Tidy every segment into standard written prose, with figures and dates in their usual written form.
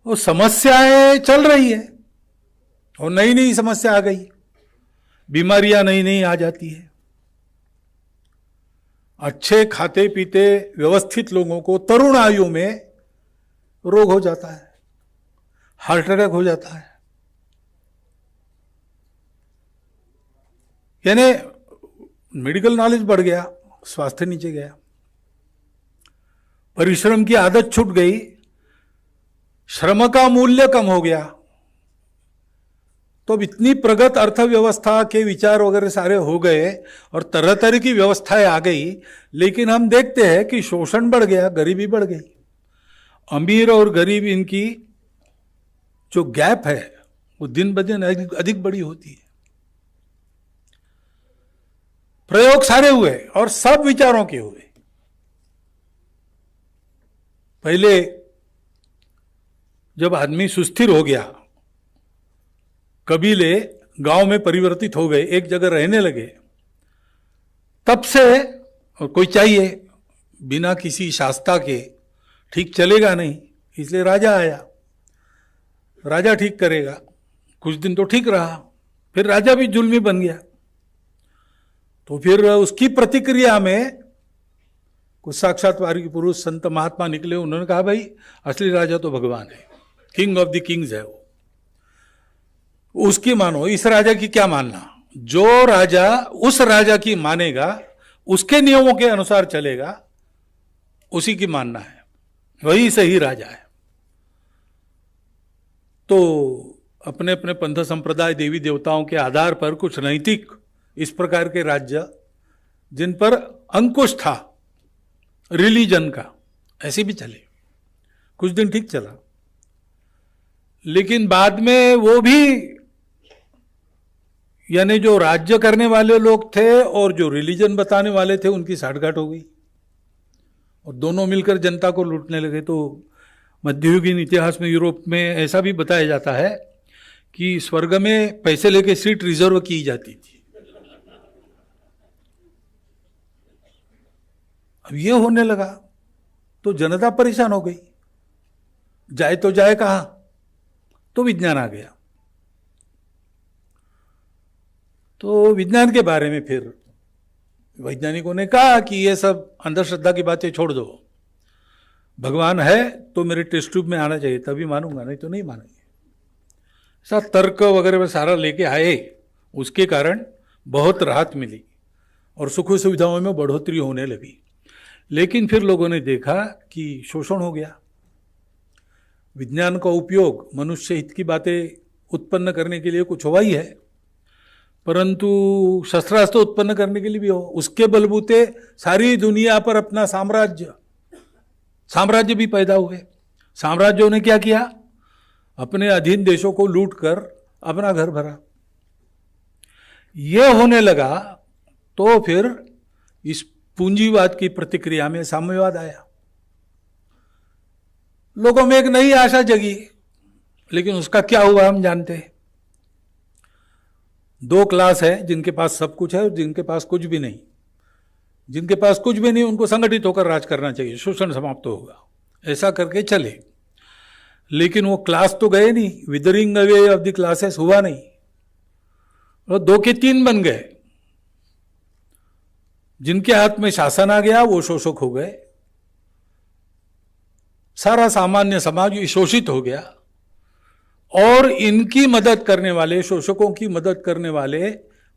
वो समस्याएं चल रही है और नई नई समस्या आ गई, बीमारियां नई नई आ जाती है। अच्छे खाते पीते व्यवस्थित लोगों को तरुण आयु में रोग हो जाता है, हार्ट अटैक हो जाता है। यानी मेडिकल नॉलेज बढ़ गया, स्वास्थ्य नीचे गया, परिश्रम की आदत छूट गई, श्रम का मूल्य कम हो गया। तो अब इतनी प्रगत अर्थव्यवस्था के विचार वगैरह सारे हो गए और तरह तरह की व्यवस्थाएं आ गई, लेकिन हम देखते हैं कि शोषण बढ़ गया, गरीबी बढ़ गई। अमीर और गरीब इनकी जो गैप है वो दिन ब दिन अधिक बड़ी होती है। प्रयोग सारे हुए और सब विचारों के हुए। पहले जब आदमी सुस्थिर हो गया, कबीले गांव में परिवर्तित हो गए, एक जगह रहने लगे, तब से और कोई चाहिए बिना किसी शास्ता के ठीक चलेगा नहीं, इसलिए राजा आया, राजा ठीक करेगा। कुछ दिन तो ठीक रहा, फिर राजा भी जुल्मी बन गया। तो फिर उसकी प्रतिक्रिया में कुछ साक्षात्कारी पुरुष संत महात्मा निकले, उन्होंने कहा भाई असली राजा तो भगवान है, किंग ऑफ द किंग्स है वो, उसकी मानो। इस राजा की क्या मानना? जो राजा उस राजा की मानेगा, उसके नियमों के अनुसार चलेगा, उसी की मानना है, वही सही राजा है। तो अपने अपने पंथ संप्रदाय देवी देवताओं के आधार पर कुछ नैतिक इस प्रकार के राज्य जिन पर अंकुश था रिलीजन का, ऐसे भी चले, कुछ दिन ठीक चला। लेकिन बाद में वो भी, यानी जो राज्य करने वाले लोग थे और जो रिलीजन बताने वाले थे, उनकी साठगांठ हो गई और दोनों मिलकर जनता को लूटने लगे। तो मध्ययुगीन इतिहास में यूरोप में ऐसा भी बताया जाता है कि स्वर्ग में पैसे लेके सीट रिजर्व की जाती थी। अब ये होने लगा तो जनता परेशान हो गई, जाए तो जाए कहां? तो विज्ञान आ गया। तो विज्ञान के बारे में फिर वैज्ञानिकों ने कहा कि ये सब अंधश्रद्धा की बातें छोड़ दो, भगवान है तो मेरे टेस्ट ट्यूब में आना चाहिए, तभी मानूंगा, नहीं तो नहीं मानेंगे। ऐसा तर्क वगैरह में सारा लेके आए, उसके कारण बहुत राहत मिली और सुख सुविधाओं में बढ़ोतरी होने लगी। लेकिन फिर लोगों ने देखा कि शोषण हो गया। विज्ञान का उपयोग मनुष्य हित की बातें उत्पन्न करने के लिए कुछ हुआ ही है, परंतु शस्त्रास्त्र उत्पन्न करने के लिए भी हो, उसके बलबूते सारी दुनिया पर अपना साम्राज्य भी पैदा हुए। साम्राज्यों ने क्या किया? अपने अधीन देशों को लूट कर अपना घर भरा। यह होने लगा तो फिर इस पूंजीवाद की प्रतिक्रिया में साम्यवाद आया। लोगों में एक नई आशा जगी, लेकिन उसका क्या हुआ हम जानते हैं। दो क्लास है, जिनके पास सब कुछ है और जिनके पास कुछ भी नहीं। जिनके पास कुछ भी नहीं उनको संगठित होकर राज करना चाहिए, शोषण समाप्त होगा, ऐसा करके चले। लेकिन वो क्लास तो गए नहीं, withering away of the classes हुआ नहीं, और 2 के 3 बन गए। जिनके हाथ में शासन आ गया वो शोषक हो गए, सारा सामान्य समाज शोषित हो गया। और इनकी मदद करने वाले, शोषकों की मदद करने वाले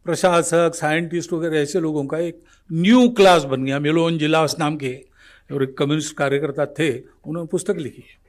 प्रशासक, साइंटिस्ट वगैरह ऐसे लोगों का एक न्यू क्लास बन गया। मेलोन जिलास नाम के और एक कम्युनिस्ट कार्यकर्ता थे, उन्होंने पुस्तक लिखी है।